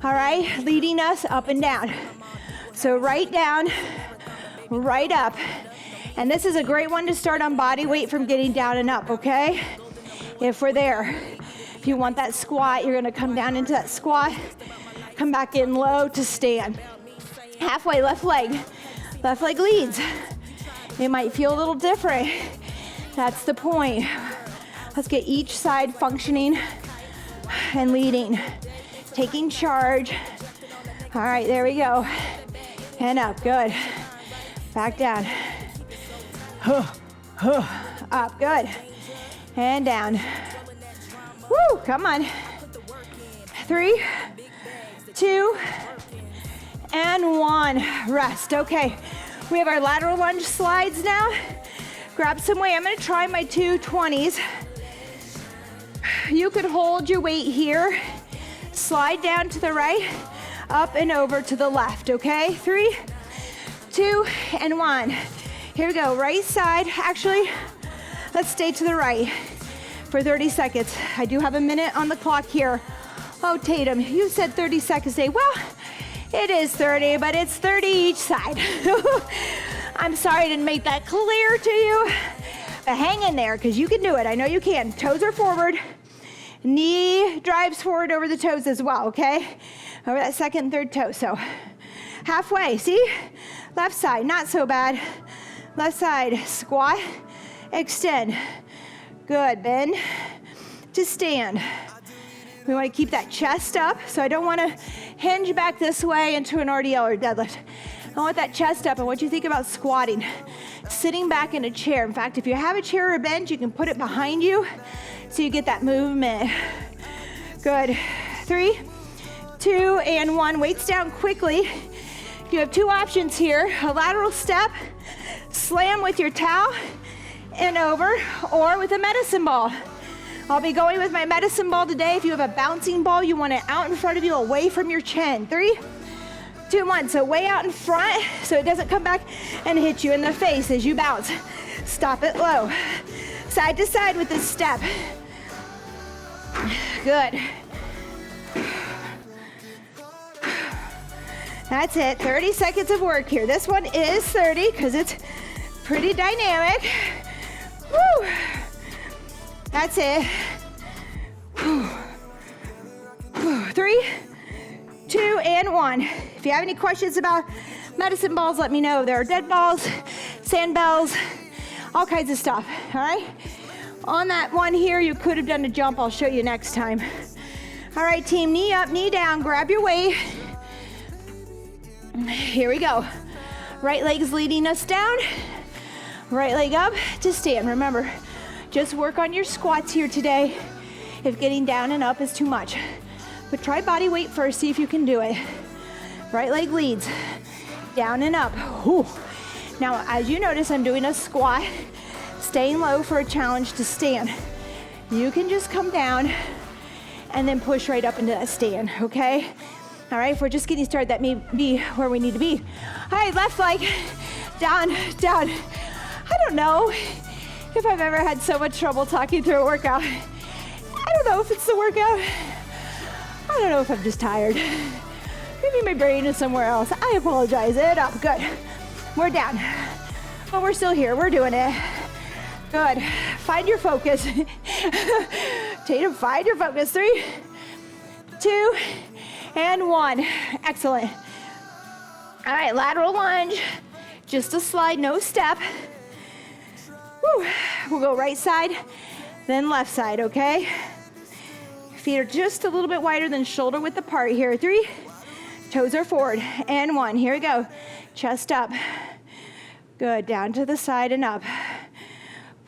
all right? Leading us up and down. So right down, right up. And this is a great one to start on body weight from getting down and up, okay? If we're there. If you want that squat, you're gonna come down into that squat, come back in low to stand. Halfway, left leg leads. It might feel a little different. That's the point. Let's get each side functioning and leading, taking charge. All right, there we go. And up, good. Back down. Up, good. And down. Woo, come on. 3, 2, and 1. Rest, okay. We have our lateral lunge slides now. Grab some weight. I'm gonna try my 220s. You could hold your weight here. Slide down to the right, up and over to the left, okay? 3, 2, and 1. Here we go, right side. Actually, let's stay to the right for 30 seconds. I do have a minute on the clock here. Oh, Tatum, you said 30 seconds today. Well, it is 30, but it's 30 each side. I'm sorry I didn't make that clear to you. But hang in there, because you can do it. I know you can. Toes are forward. Knee drives forward over the toes as well, okay? Over that second and third toe. So halfway, see? Left side, not so bad. Left side, squat, extend. Good, bend to stand. We want to keep that chest up, so I don't want to hinge back this way into an RDL or deadlift. I want that chest up, and what you think about squatting. sitting back in a chair. In fact, if you have a chair or a bench, you can put it behind you so you get that movement. Good. 3, 2, and 1. Weights down quickly. You have two options here: a lateral step, slam with your towel and over, or with a medicine ball. I'll be going with my medicine ball today. If you have a bouncing ball, you want it out in front of you, away from your chin. 3, 2, 1. So way out in front so it doesn't come back and hit you in the face as you bounce. Stop it low. Side to side with this step. Good. That's it. 30 seconds of work here. This one is 30 because it's pretty dynamic. Woo. That's it. 3, 2, and 1. If you have any questions about medicine balls, let me know. There are dead balls, sand bells, all kinds of stuff, all right? On that one here, you could have done a jump. I'll show you next time. All right, team, knee up, knee down, grab your weight. Here we go. Right leg's leading us down. Right leg up to stand. Remember, just work on your squats here today if getting down and up is too much. But try body weight first, see if you can do it. Right leg leads, down and up. Whew. Now, as you notice, I'm doing a squat, staying low for a challenge to stand. You can just come down and then push right up into that stand, okay? All right, if we're just getting started, that may be where we need to be. All right, left leg, down, down. I don't know if I've ever had so much trouble talking through a workout. I don't know if it's the workout. I don't know if I'm just tired. Maybe my brain is somewhere else. I apologize. It up, good. We're down. But we're still here, we're doing it. Good, find your focus. Tatum, find your focus. 3, 2, and 1. Excellent. All right, lateral lunge. Just a slide, no step. Woo. We'll go right side, then left side, okay? Feet are just a little bit wider than shoulder width apart here. 3, toes are forward, and 1. Here we go. Chest up. Good, down to the side and up.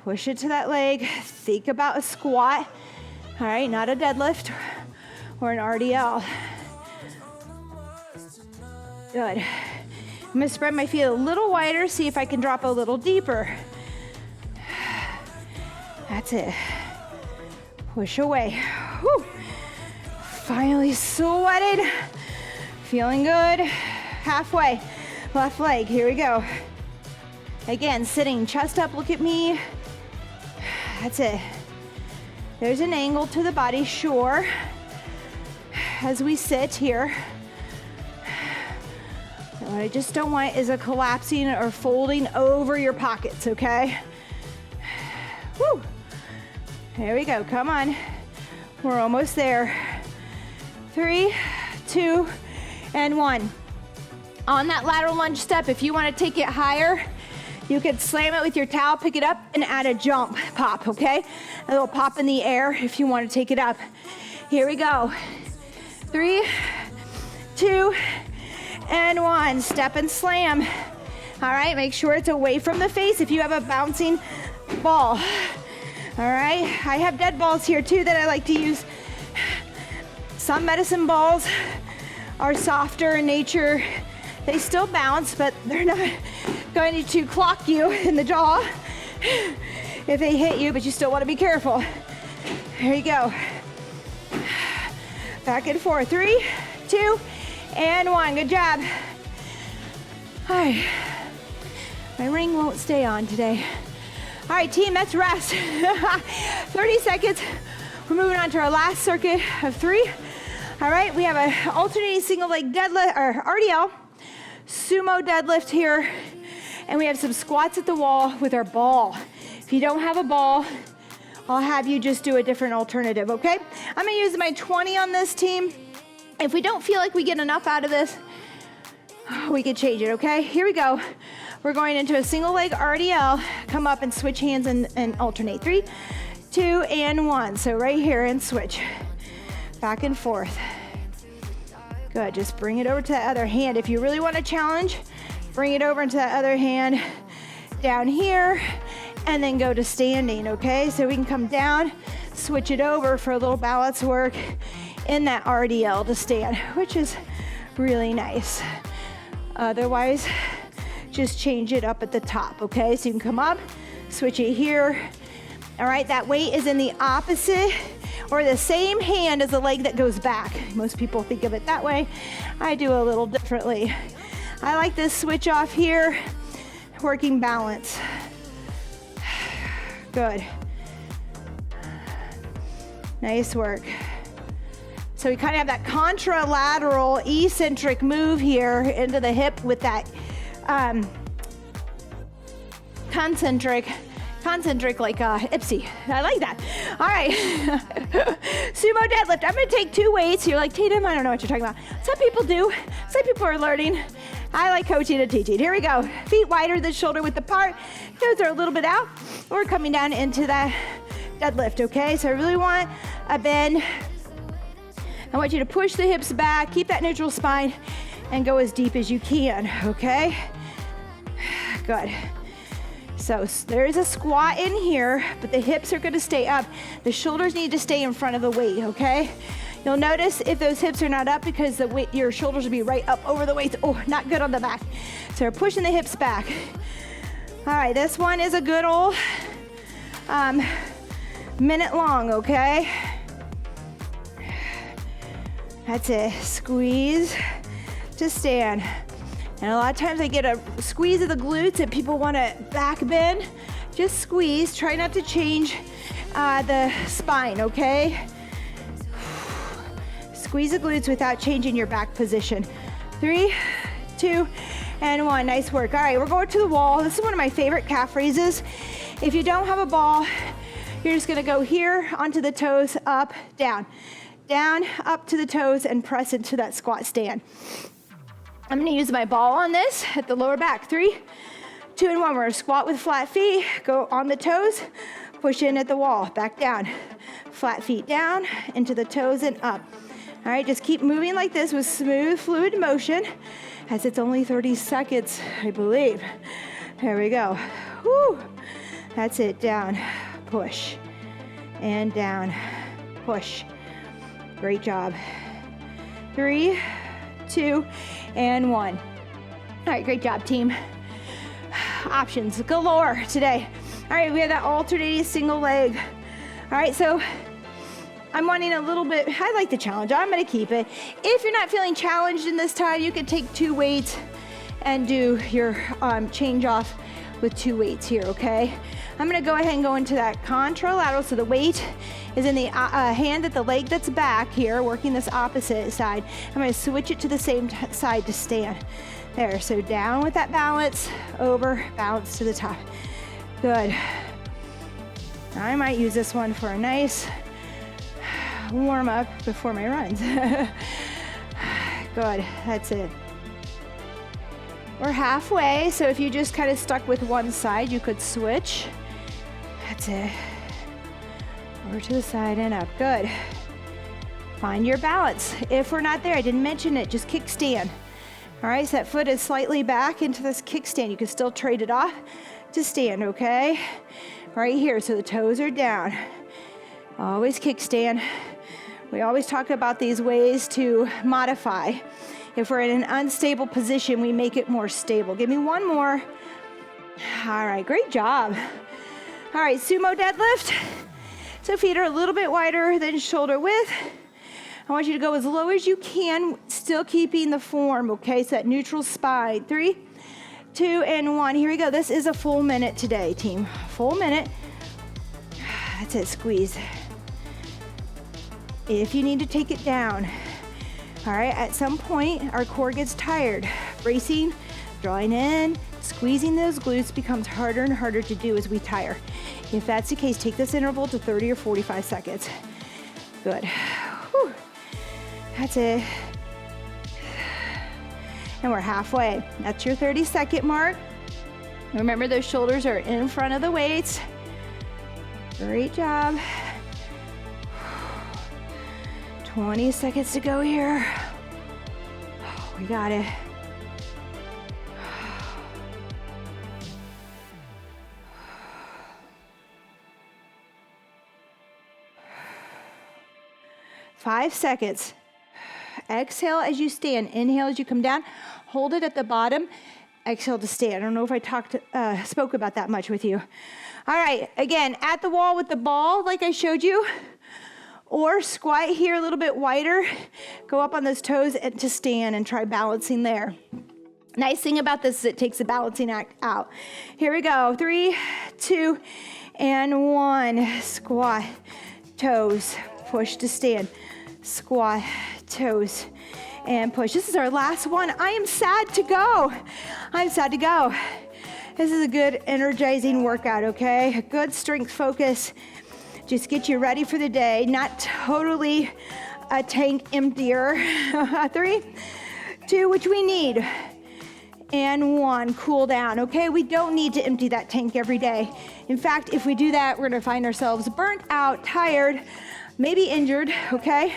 Push it to that leg. Think about a squat. All right, not a deadlift or an RDL. Good. I'm gonna spread my feet a little wider, see if I can drop a little deeper. That's it. Push away. Whew. Finally sweated. Feeling good. Halfway. Left leg, here we go. Again, sitting, chest up, look at me. That's it. There's an angle to the body, sure. As we sit here. What I just don't want is a collapsing or folding over your pockets, okay? Woo. Here we go, come on. We're almost there. 3, 2, and 1. On that lateral lunge step, if you want to take it higher, you could slam it with your towel, pick it up, and add a jump pop, okay? A little pop in the air if you want to take it up. Here we go. 3, 2, and 1. Step and slam. All right, make sure it's away from the face if you have a bouncing ball. All right, I have dead balls here too that I like to use. Some medicine balls are softer in nature. They still bounce, but they're not going to clock you in the jaw if they hit you, but you still want to be careful. Here you go. Back and forth. 3, 2, and 1. Good job. All right. My ring won't stay on today. All right, team, that's rest. 30 seconds. We're moving on to our last circuit of 3. All right, we have an alternating single leg deadlift, or RDL, sumo deadlift here, and we have some squats at the wall with our ball. If you don't have a ball, I'll have you just do a different alternative, okay? I'm gonna use my 20 on this team. If we don't feel like we get enough out of this, we can change it, okay? Here we go. We're going into a single leg RDL. Come up and switch hands and alternate. 3, 2, and 1. So right here and switch. Back and forth. Good, just bring it over to that other hand. If you really want to challenge, bring it over into that other hand. down here, and then go to standing, okay? So we can come down, switch it over for a little balance work in that RDL to stand, which is really nice. Otherwise, just change it up at the top, okay? So you can come up, switch it here. All right, that weight is in the opposite or the same hand as the leg that goes back. Most people think of it that way. I do a little differently. I like this switch off here, working balance. Good. Nice work. So we kind of have that contralateral eccentric move here into the hip with that concentric like Ipsy. I like that. All right. Sumo deadlift. I'm going to take 2 weights. You're like, Tatum, I don't know what you're talking about. Some people do. Some people are learning. I like coaching and teaching. Here we go. Feet wider than shoulder width apart. Toes are a little bit out. We're coming down into that deadlift, okay? So I really want a bend. I want you to push the hips back, keep that neutral spine, and go as deep as you can, okay? Good. So there's a squat in here, but the hips are gonna stay up. The shoulders need to stay in front of the weight, okay? You'll notice if those hips are not up because the weight, your shoulders will be right up over the weights. Oh, not good on the back. So we're pushing the hips back. All right, this one is a good old minute long, okay? That's it, squeeze to stand. And a lot of times I get a squeeze of the glutes and people want to back bend. Just squeeze, try not to change the spine, okay? Squeeze the glutes without changing your back position. 3, 2, and 1, nice work. All right, we're going to the wall. This is one of my favorite calf raises. If you don't have a ball, you're just gonna go here onto the toes, up, down, up to the toes, and press into that squat stand. I'm gonna use my ball on this at the lower back. 3, 2, and 1. We're gonna squat with flat feet, go on the toes, push in at the wall, back down. Flat feet down, into the toes and up. All right, just keep moving like this with smooth, fluid motion, as it's only 30 seconds, I believe. There we go. Woo. That's it, down, push, and down, push. Great job. 3, 2, and 1. All right, great job, team. Options galore today. All right, we have that alternating single leg. All right, so I'm wanting a little bit, I like the challenge. I'm gonna keep it. If you're not feeling challenged in this time, you could take 2 weights and do your change off with 2 weights here, okay? I'm gonna go ahead and go into that contralateral, so the weight is in the hand at the leg that's back here, working this opposite side. I'm gonna switch it to the same side to stand. There, so down with that balance, over, balance to the top. Good. I might use this one for a nice warm up before my runs. Good, that's it. We're halfway, so if you just kind of stuck with one side, you could switch. That's it. Over to the side and up, good. Find your balance. If we're not there, I didn't mention it, just kickstand. All right, so that foot is slightly back into this kickstand. You can still trade it off to stand, okay? Right here, so the toes are down. Always kickstand. We always talk about these ways to modify. If we're in an unstable position, we make it more stable. Give me one more. All right, great job. All right, sumo deadlift. So feet are a little bit wider than shoulder width. I want you to go as low as you can, still keeping the form, okay? So that neutral spine. 3, 2, and 1. Here we go. This is a full minute today, team. Full minute. That's it, squeeze. If you need to take it down. All right, at some point, our core gets tired. Bracing, drawing in, squeezing those glutes becomes harder and harder to do as we tire. If that's the case, take this interval to 30 or 45 seconds. Good. Whew. That's it. And we're halfway. That's your 30-second mark. Remember, those shoulders are in front of the weights. Great job. 20 seconds to go here. Oh, we got it. 5 seconds. Exhale as you stand. Inhale as you come down. Hold it at the bottom. Exhale to stand. I don't know if I spoke about that much with you. All right, again, at the wall with the ball like I showed you, or squat here a little bit wider. Go up on those toes and to stand and try balancing there. Nice thing about this is it takes the balancing act out. Here we go. 3, 2, and 1. Squat, toes, push to stand. Squat, toes, and push. This is our last one. I am sad to go. I'm sad to go. This is a good energizing workout, okay? A good strength focus. Just get you ready for the day. Not totally a tank emptier. 3, 2, which we need. And 1, cool down, okay? We don't need to empty that tank every day. In fact, if we do that, we're gonna find ourselves burnt out, tired, maybe injured, okay?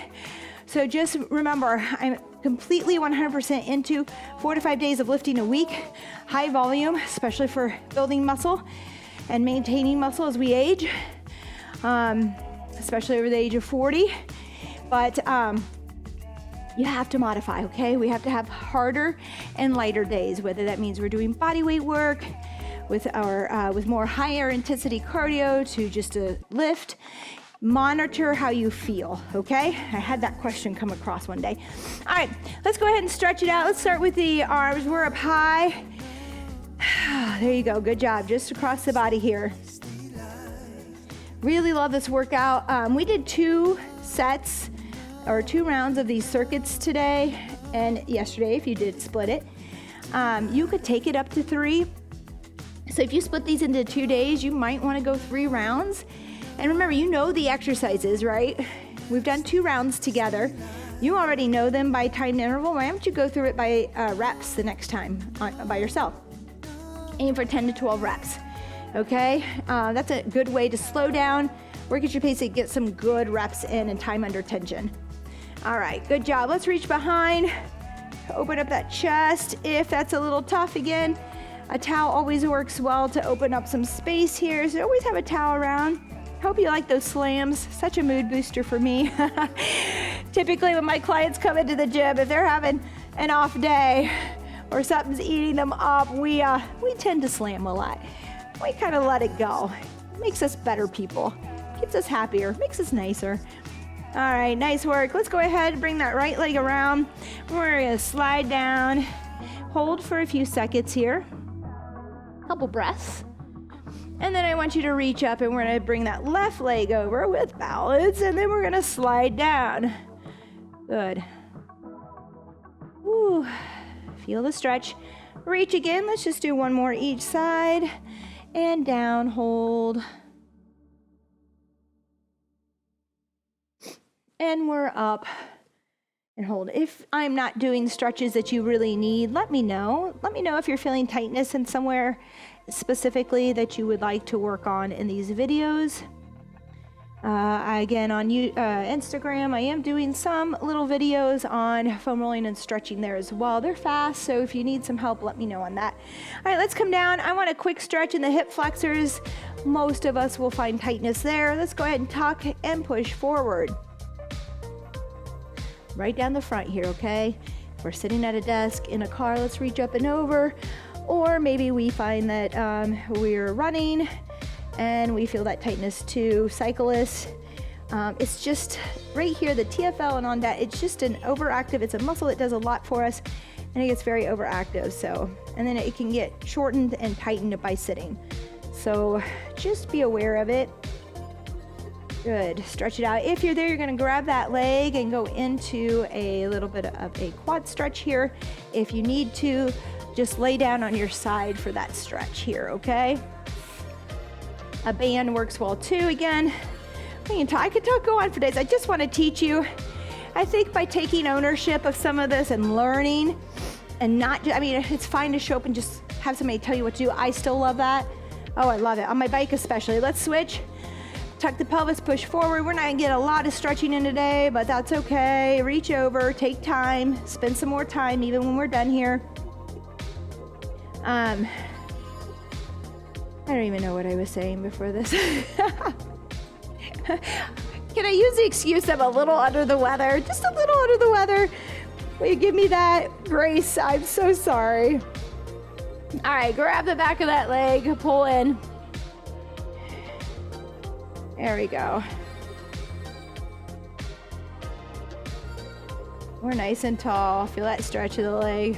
So just remember, I'm completely 100% into 4 to 5 days of lifting a week, high volume, especially for building muscle and maintaining muscle as we age, especially over the age of 40. But you have to modify, okay? We have to have harder and lighter days, whether that means we're doing body weight work with more higher intensity cardio to just a lift. Monitor how you feel, okay? I had that question come across one day. All right, let's go ahead and stretch it out. Let's start with the arms. We're up high. There you go, good job. Just across the body here. Really love this workout. We did 2 sets or 2 rounds of these circuits today and yesterday if you did split it. You could take it up to 3. So if you split these into 2 days, you might want to go 3 rounds. And remember, you know the exercises, right? We've done 2 rounds together. You already know them by timed interval. Why don't you go through it by reps the next time by yourself? Aim for 10 to 12 reps, okay? That's a good way to slow down, work at your pace, and get some good reps in and time under tension. All right, good job. Let's reach behind, open up that chest. If that's a little tough, again, a towel always works well to open up some space here. So always have a towel around. Hope you like those slams. Such a mood booster for me. Typically when my clients come into the gym, if they're having an off day or something's eating them up, we tend to slam a lot. We kind of let it go. Makes us better people. Keeps us happier. Makes us nicer. All right, nice work. Let's go ahead and bring that right leg around. We're gonna slide down. Hold for a few seconds here. Couple breaths. And then I want you to reach up and we're gonna bring that left leg over with balance and then we're gonna slide down. Good. Woo. Feel the stretch. Reach again. Let's just do 1 more each side. And down, hold. And we're up and hold. If I'm not doing stretches that you really need, let me know. Let me know if you're feeling tightness in somewhere specifically that you would like to work on in these videos. Again, on Instagram, I am doing some little videos on foam rolling and stretching there as well. They're fast, so if you need some help, let me know on that. All right, let's come down. I want a quick stretch in the hip flexors. Most of us will find tightness there. Let's go ahead and tuck and push forward. Right down the front here, okay? If we're sitting at a desk in a car, let's reach up and over. Or maybe we find that we're running and we feel that tightness too. Cyclists, it's just right here, the TFL and on that, it's just an overactive, it's a muscle that does a lot for us and it gets very overactive. So, and then it can get shortened and tightened by sitting. So just be aware of it. Good, stretch it out. If you're there, you're gonna grab that leg and go into a little bit of a quad stretch here. If you need to, just lay down on your side for that stretch here, okay? A band works well too. Again, I could go on for days. I just want to teach you. I think by taking ownership of some of this and learning and not, I mean, it's fine to show up and just have somebody tell you what to do. I still love that. Oh, I love it. On my bike especially. Let's switch. Tuck the pelvis, push forward. We're not gonna get a lot of stretching in today, but that's okay. Reach over, take time, spend some more time even when we're done here. I don't even know what I was saying before this. can I use the excuse I'm a little under the weather? Just a little under the weather. Will you give me that grace? I'm so sorry. All right, grab the back of that leg, pull in. There we go. We're nice and tall. Feel that stretch of the leg.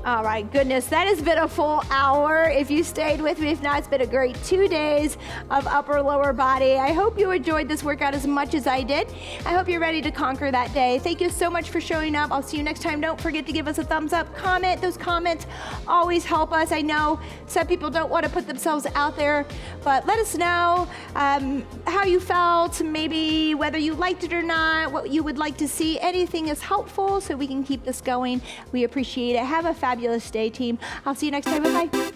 All right, goodness, that has been a full hour. If you stayed with me, if not, it's been a great 2 days of upper lower body. I hope you enjoyed this workout as much as I did. I hope you're ready to conquer that day. Thank you so much for showing up. I'll see you next time. Don't forget to give us a thumbs up, comment. Those comments always help us. I know some people don't want to put themselves out there, but let us know how you felt, maybe whether you liked it or not, what you would like to see. Anything is helpful so we can keep this going. We appreciate it. Have a fabulous day, team. I'll see you next time. Bye-bye.